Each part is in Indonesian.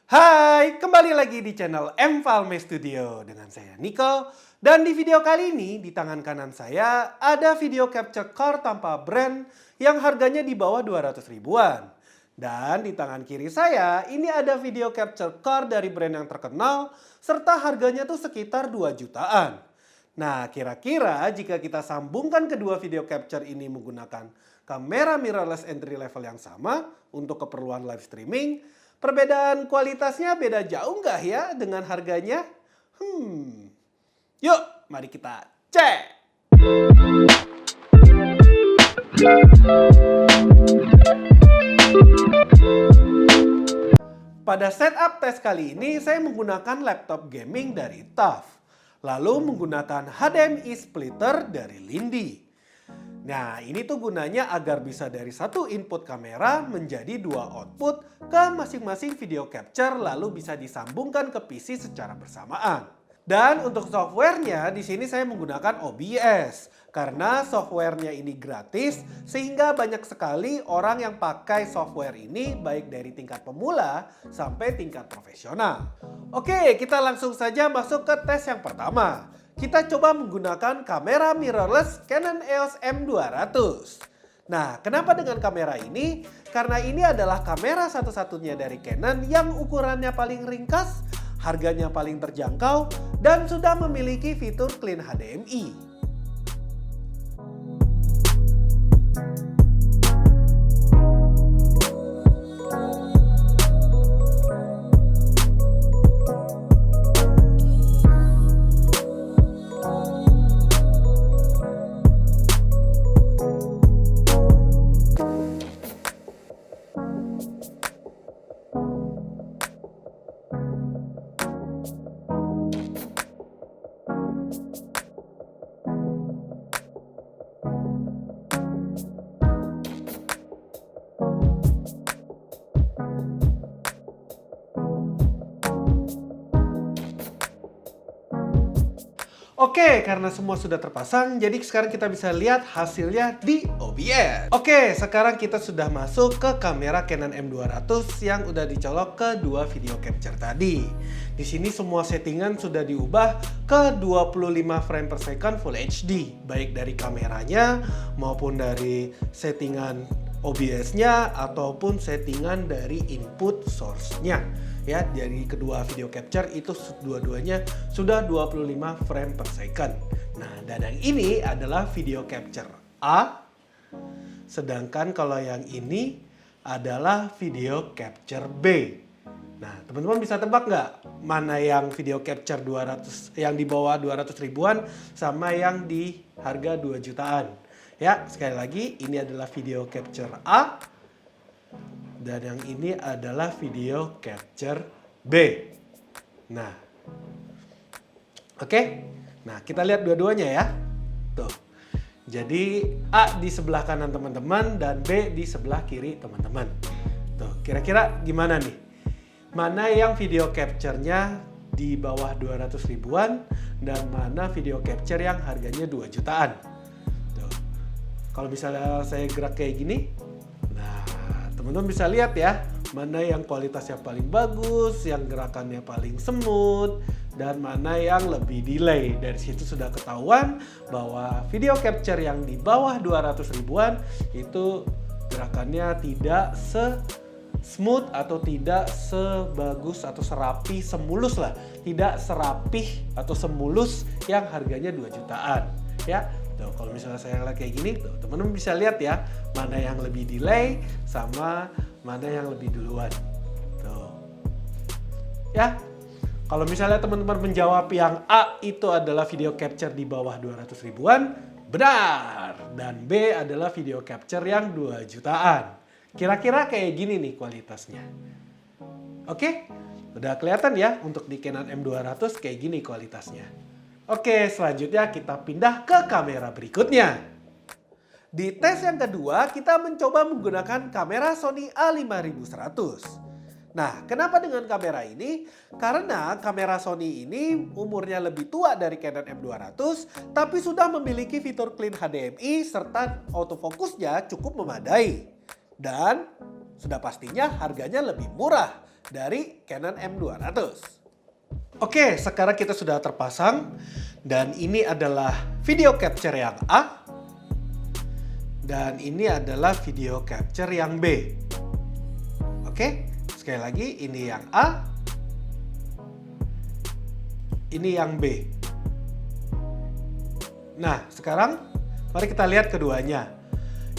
Hai, kembali lagi di channel Mfalme Studio dengan saya Nico. Dan di video kali ini di tangan kanan saya ada video capture card tanpa brand yang harganya di bawah 200 ribuan. Dan di tangan kiri saya ini ada video capture card dari brand yang terkenal serta harganya tuh sekitar 2 jutaan. Nah, kira-kira jika kita sambungkan kedua video capture ini menggunakan kamera mirrorless entry level yang sama untuk keperluan live streaming, perbedaan kualitasnya beda jauh nggak ya dengan harganya? Yuk, mari kita cek! Pada setup tes kali ini saya menggunakan laptop gaming dari TUF. Lalu menggunakan HDMI splitter dari Lindy. Nah, ini tuh gunanya agar bisa dari satu input kamera menjadi dua output ke masing-masing video capture lalu bisa disambungkan ke PC secara bersamaan. Dan untuk softwarenya di sini saya menggunakan OBS karena softwarenya ini gratis sehingga banyak sekali orang yang pakai software ini baik dari tingkat pemula sampai tingkat profesional. Oke, kita langsung saja masuk ke tes yang pertama. Kita coba menggunakan kamera mirrorless Canon EOS M200. Nah, kenapa dengan kamera ini? Karena ini adalah kamera satu-satunya dari Canon yang ukurannya paling ringkas, harganya paling terjangkau, dan sudah memiliki fitur Clean HDMI. Oke, karena semua sudah terpasang, jadi sekarang kita bisa lihat hasilnya di OBS. Oke, sekarang kita sudah masuk ke kamera Canon M200 yang udah dicolok ke dua video capture tadi. Di sini semua settingan sudah diubah ke 25 frame per second Full HD, baik dari kameranya maupun dari settingan OBS-nya ataupun settingan dari input source-nya. Ya, dari kedua video capture itu dua-duanya sudah 25 frame per second. Nah, dan yang ini adalah video capture A, sedangkan kalau yang ini adalah video capture B. Nah, teman-teman bisa tebak nggak mana yang video capture 200 yang di bawah 200 ribuan sama yang di harga 2 jutaan? Ya, sekali lagi ini adalah video capture A. Dan yang ini adalah video capture B. Nah, oke. Nah, kita lihat dua-duanya ya. Tuh. Jadi A di sebelah kanan teman-teman dan B di sebelah kiri teman-teman. Tuh, kira-kira gimana nih? Mana yang video capture-nya di bawah 200 ribuan dan mana video capture yang harganya 2 jutaan? Tuh. Kalau misalnya saya gerak kayak gini, teman-teman bisa lihat ya, mana yang kualitasnya paling bagus, yang gerakannya paling smooth, dan mana yang lebih delay. Dari situ sudah ketahuan bahwa video capture yang di bawah 200 ribuan itu gerakannya tidak se-smooth atau tidak sebagus atau serapi, semulus lah. Tidak serapih atau semulus yang harganya 2 jutaan. Ya. Tuh, kalau misalnya saya lihat kayak gini, teman-teman bisa lihat ya, mana yang lebih delay sama mana yang lebih duluan. Tuh. Ya. Kalau misalnya teman-teman menjawab yang A itu adalah video capture di bawah 200 ribuan, benar. Dan B adalah video capture yang 2 jutaan. Kira-kira kayak gini nih kualitasnya. Oke? Udah kelihatan ya untuk di Canon M200 kayak gini kualitasnya. Oke, selanjutnya kita pindah ke kamera berikutnya. Di tes yang kedua, kita mencoba menggunakan kamera Sony A5100. Nah, kenapa dengan kamera ini? Karena kamera Sony ini umurnya lebih tua dari Canon M200, tapi sudah memiliki fitur Clean HDMI serta autofocusnya cukup memadai. Dan sudah pastinya harganya lebih murah dari Canon M200. Oke, sekarang kita sudah terpasang dan ini adalah video capture yang A dan ini adalah video capture yang B. Oke, sekali lagi ini yang A, ini yang B. Nah, sekarang mari kita lihat keduanya.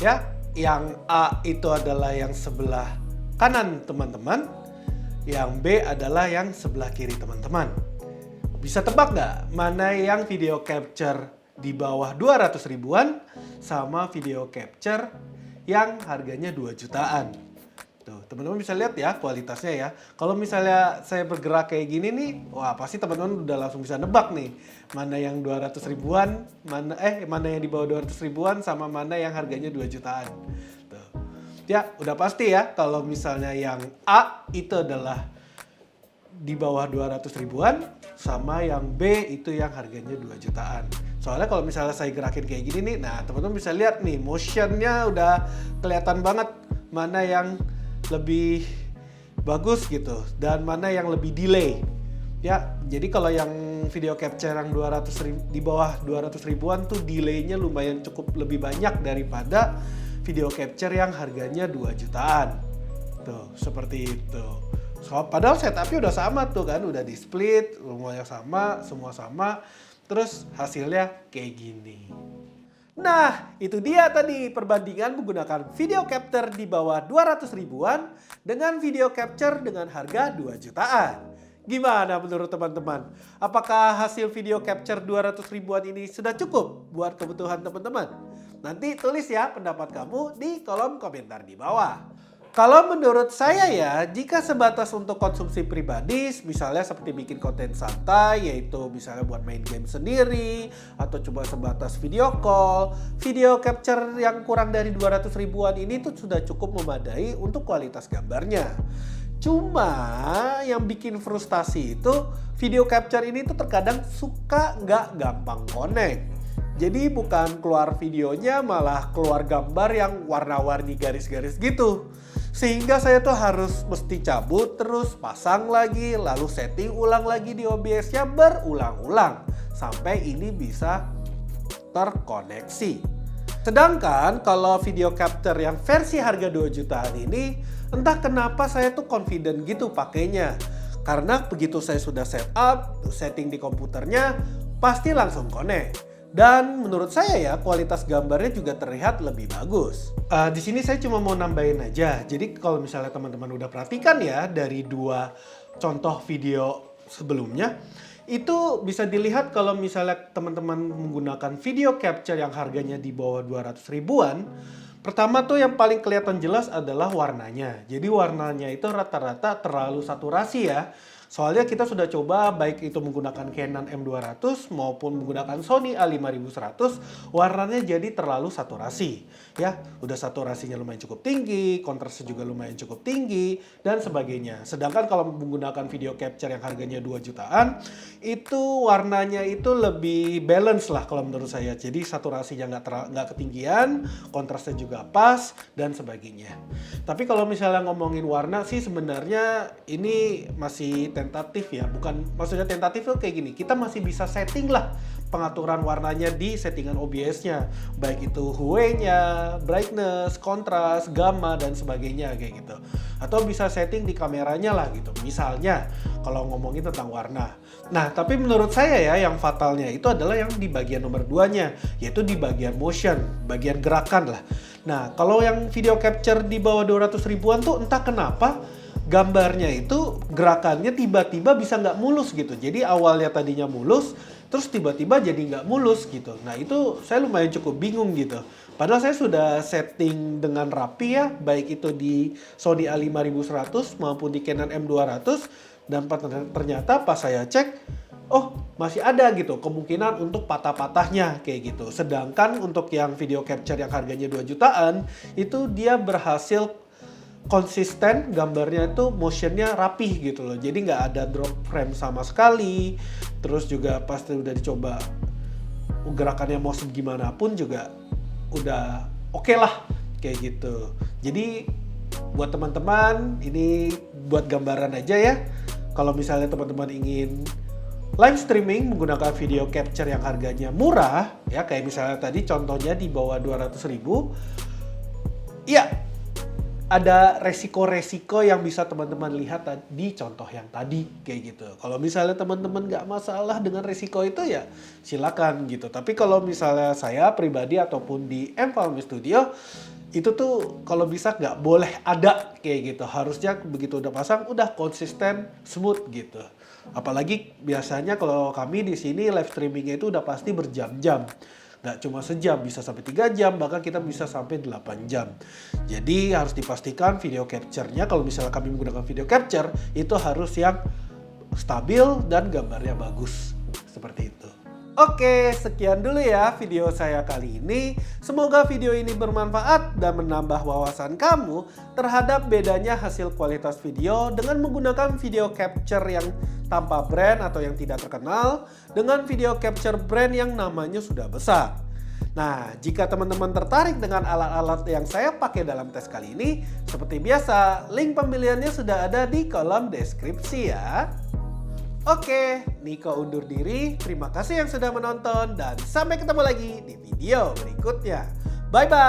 Ya, yang A itu adalah yang sebelah kanan teman-teman. Yang B adalah yang sebelah kiri teman-teman. Bisa tebak nggak mana yang video capture di bawah 200 ribuan sama video capture yang harganya 2 jutaan? Tuh, teman-teman bisa lihat ya kualitasnya ya. Kalau misalnya saya bergerak kayak gini nih, wah pasti teman-teman udah langsung bisa nebak nih. Mana yang 200 ribuan, mana yang di bawah 200 ribuan sama mana yang harganya 2 jutaan. Ya, udah pasti ya kalau misalnya yang A itu adalah di bawah 200 ribuan sama yang B itu yang harganya 2 jutaan. Soalnya kalau misalnya saya gerakin kayak gini nih, nah teman-teman bisa lihat nih motionnya udah kelihatan banget mana yang lebih bagus gitu dan mana yang lebih delay. Ya, jadi kalau yang video capture yang di bawah 200 ribuan tuh delaynya lumayan cukup lebih banyak daripada video capture yang harganya 2 jutaan. Tuh, seperti itu. Padahal setupnya udah sama tuh kan, udah di split, semuanya sama, semua sama. Terus hasilnya kayak gini. Nah, itu dia tadi perbandingan menggunakan video capture di bawah 200 ribuan dengan video capture dengan harga 2 jutaan. Gimana menurut teman-teman? Apakah hasil video capture 200 ribuan ini sudah cukup buat kebutuhan teman-teman? Nanti tulis ya pendapat kamu di kolom komentar di bawah. Kalau menurut saya ya, jika sebatas untuk konsumsi pribadi, misalnya seperti bikin konten santai, yaitu misalnya buat main game sendiri, atau coba sebatas video call, video capture yang kurang dari 200 ribuan ini tuh sudah cukup memadai untuk kualitas gambarnya. Cuma yang bikin frustasi itu video capture ini tuh terkadang suka nggak gampang connect. Jadi bukan keluar videonya malah keluar gambar yang warna-warni garis-garis gitu. Sehingga saya tuh harus mesti cabut terus pasang lagi lalu setting ulang lagi di OBS-nya berulang-ulang. Sampai ini bisa terkoneksi. Sedangkan kalau video capture yang versi harga 2 jutaan ini entah kenapa saya tuh confident gitu pakainya. Karena begitu saya sudah setting di komputernya pasti langsung connect. Dan menurut saya ya kualitas gambarnya juga terlihat lebih bagus. Di sini saya cuma mau nambahin aja. Jadi kalau misalnya teman-teman udah perhatikan ya dari dua contoh video sebelumnya, itu bisa dilihat kalau misalnya teman-teman menggunakan video capture yang harganya di bawah 200 ribuan. Pertama tuh yang paling kelihatan jelas adalah warnanya. Jadi warnanya itu rata-rata terlalu saturasi ya. Soalnya kita sudah coba baik itu menggunakan Canon M200 maupun menggunakan Sony A5100, warnanya jadi terlalu saturasi. Ya, udah saturasinya lumayan cukup tinggi, kontrasnya juga lumayan cukup tinggi, dan sebagainya. Sedangkan kalau menggunakan video capture yang harganya 2 jutaan, itu warnanya itu lebih balance lah kalau menurut saya. Jadi saturasinya nggak ketinggian, kontrasnya juga pas, dan sebagainya. Tapi kalau misalnya ngomongin warna sih sebenarnya ini masih tentatif ya, bukan maksudnya tentatif tuh kayak gini, kita masih bisa setting lah pengaturan warnanya di settingan OBS-nya, baik itu hue-nya, brightness, kontras, gamma dan sebagainya kayak gitu, atau bisa setting di kameranya lah gitu, misalnya kalau ngomongin tentang warna. Nah tapi menurut saya ya yang fatalnya itu adalah yang di bagian nomor 2-nya, yaitu di bagian motion, bagian gerakan lah. Nah kalau yang video capture di bawah 200 ribuan tuh entah kenapa gambarnya itu gerakannya tiba-tiba bisa nggak mulus gitu. Jadi awalnya tadinya mulus, terus tiba-tiba jadi nggak mulus gitu. Nah itu saya lumayan cukup bingung gitu. Padahal saya sudah setting dengan rapi ya, baik itu di Sony A5100 maupun di Canon M200. Dan ternyata pas saya cek, oh masih ada gitu kemungkinan untuk patah-patahnya kayak gitu. Sedangkan untuk yang video capture yang harganya 2 jutaan, itu dia berhasil konsisten, gambarnya itu motionnya rapih gitu loh, jadi nggak ada drop frame sama sekali. Terus juga pasti udah dicoba gerakannya mau segimana pun juga udah oke lah kayak gitu. Jadi buat teman-teman ini buat gambaran aja ya. Kalau misalnya teman-teman ingin live streaming menggunakan video capture yang harganya murah, ya kayak misalnya tadi contohnya di bawah 200.000, ya ada resiko-resiko yang bisa teman-teman lihat di contoh yang tadi kayak gitu. Kalau misalnya teman-teman nggak masalah dengan resiko itu ya silakan gitu. Tapi kalau misalnya saya pribadi ataupun di Mfalme Studio itu tuh kalau bisa nggak boleh ada kayak gitu. Harusnya begitu udah pasang udah konsisten smooth gitu. Apalagi biasanya kalau kami di sini live streamingnya itu udah pasti berjam-jam. Nggak cuma sejam, bisa sampai 3 jam, bahkan kita bisa sampai 8 jam. Jadi harus dipastikan video capture-nya, kalau misalnya kami menggunakan video capture, itu harus yang stabil dan gambarnya bagus. Seperti itu. Oke, sekian dulu ya video saya kali ini. Semoga video ini bermanfaat dan menambah wawasan kamu terhadap bedanya hasil kualitas video dengan menggunakan video capture yang tanpa brand atau yang tidak terkenal dengan video capture brand yang namanya sudah besar. Nah, jika teman-teman tertarik dengan alat-alat yang saya pakai dalam tes kali ini, seperti biasa, link pembeliannya sudah ada di kolom deskripsi ya. Oke, Niko undur diri. Terima kasih yang sudah menonton dan sampai ketemu lagi di video berikutnya. Bye-bye!